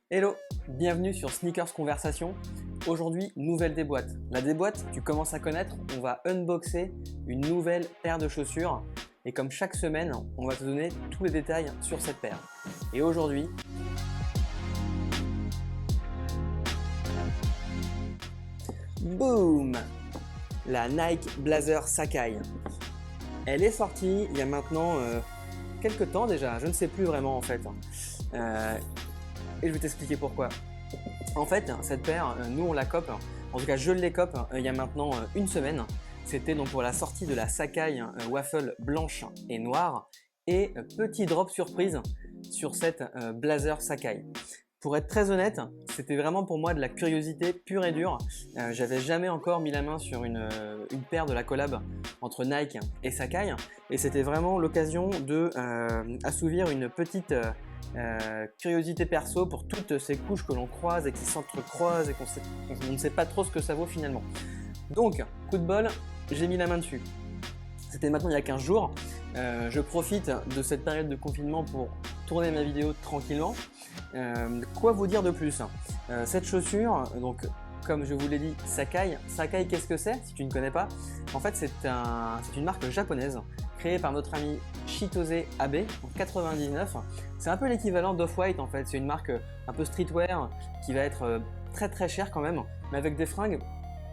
Hello, bienvenue sur Sneakers Conversation. Aujourd'hui, nouvelle déboîte. La déboîte, tu commences à connaître, on va unboxer une nouvelle paire de chaussures. Et comme chaque semaine, on va te donner tous les détails sur cette paire. Et aujourd'hui, boum! La Nike Blazer Sacai. Elle est sortie il y a maintenant quelques temps déjà, je ne sais plus vraiment en fait. Et je vais t'expliquer pourquoi. En fait, cette paire, nous on la cope, en tout cas je l'ai cope il y a maintenant une semaine. C'était donc pour la sortie de la Sacai Waffle blanche et noire. Et petit drop surprise sur cette Blazer Sacai. Pour être très honnête, c'était vraiment pour moi de la curiosité pure et dure. J'avais jamais encore mis la main sur une paire de la collab entre Nike et Sacai. Et c'était vraiment l'occasion de assouvir une petite curiosité perso pour toutes ces couches que l'on croise et qui s'entrecroisent et qu'on ne sait pas trop ce que ça vaut finalement. Donc, coup de bol, j'ai mis la main dessus. C'était maintenant il y a 15 jours. Je profite de cette période de confinement pour tourner ma vidéo tranquillement. Quoi vous dire de plus? Cette chaussure, donc comme je vous l'ai dit, Sacai. Sacai, qu'est-ce que c'est si tu ne connais pas? En fait, c'est une marque japonaise créée par notre ami Chitose Abe en 99. C'est un peu l'équivalent d'Off-White en fait. C'est une marque un peu streetwear qui va être très très chère quand même, mais avec des fringues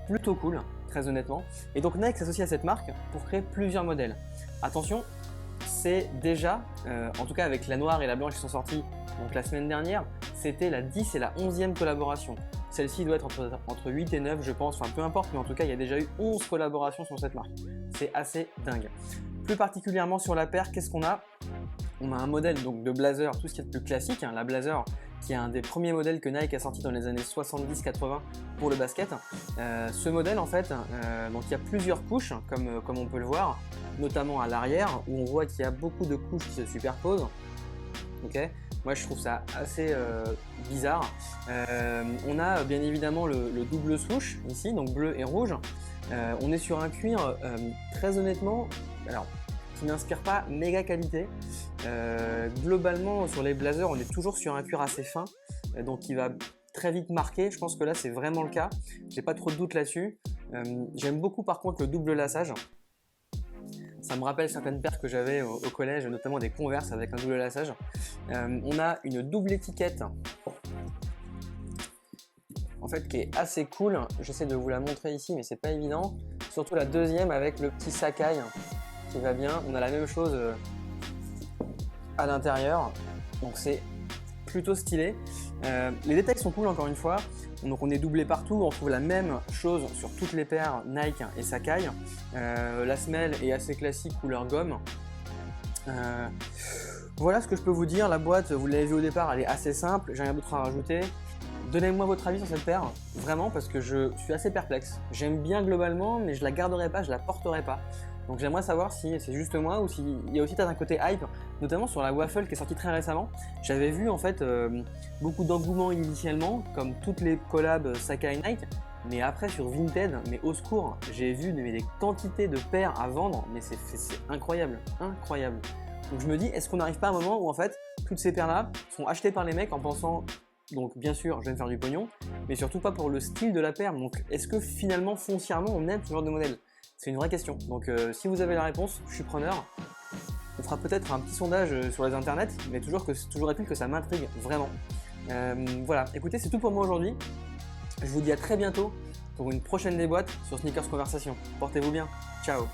plutôt cool, très honnêtement. Et donc Nike s'associe à cette marque pour créer plusieurs modèles. Attention, c'est déjà, en tout cas avec la noire et la blanche qui sont sorties donc la semaine dernière, c'était la 10 et la 11e collaboration. Celle-ci doit être entre 8 et 9 je pense, enfin peu importe, mais en tout cas il y a déjà eu 11 collaborations sur cette marque. C'est assez dingue. Plus particulièrement sur la paire, qu'est-ce qu'on a? On a un modèle donc de blazer, tout ce qui est de plus classique, la blazer qui est un des premiers modèles que Nike a sorti dans les années 70-80 pour le basket. Ce modèle en fait, donc il y a plusieurs couches comme on peut le voir, notamment à l'arrière où on voit qu'il y a beaucoup de couches qui se superposent. Okay. Moi je trouve ça assez bizarre. On a bien évidemment le double swoosh ici, donc bleu et rouge. On est sur un cuir très honnêtement, alors qui n'inspire pas méga qualité. Globalement sur les blazers on est toujours sur un cuir assez fin, donc qui va très vite marquer. Je pense que là c'est vraiment le cas, j'ai pas trop de doute là-dessus. J'aime beaucoup par contre le double lassage. Ça me rappelle certaines paires que j'avais au collège, notamment des Converse avec un double lassage. On a une double étiquette en fait qui est assez cool. J'essaie de vous la montrer ici mais c'est pas évident. Surtout la deuxième avec le petit Sacai qui va bien. On a la même chose à l'intérieur, donc c'est plutôt stylé. Les détails sont cool encore une fois. Donc on est doublé partout, on trouve la même chose sur toutes les paires Nike et Sacai. La semelle est assez classique couleur gomme. Voilà ce que je peux vous dire. La boîte, vous l'avez vu au départ, elle est assez simple, j'ai rien d'autre à rajouter. Donnez-moi votre avis sur cette paire, vraiment, parce que je suis assez perplexe. J'aime bien globalement, mais je la garderai pas, je la porterai pas. Donc j'aimerais savoir si c'est juste moi ou s'il y a aussi peut-être un côté hype, notamment sur la Waffle qui est sortie très récemment. J'avais vu en fait beaucoup d'engouement initialement, comme toutes les collabs Sacai Nike, mais après sur Vinted, mais au secours, j'ai vu des quantités de paires à vendre, mais c'est incroyable, incroyable. Donc je me dis, est-ce qu'on n'arrive pas à un moment où en fait toutes ces paires-là sont achetées par les mecs en pensant, donc bien sûr je vais me faire du pognon, mais surtout pas pour le style de la paire. Donc est-ce que finalement foncièrement on aime ce genre de modèle? C'est une vraie question. Donc si vous avez la réponse, je suis preneur. On fera peut-être un petit sondage sur les internets, mais toujours est-il que ça m'intrigue vraiment. Voilà, écoutez, c'est tout pour moi aujourd'hui. Je vous dis à très bientôt pour une prochaine déboîte sur Sneakers Conversation. Portez-vous bien. Ciao.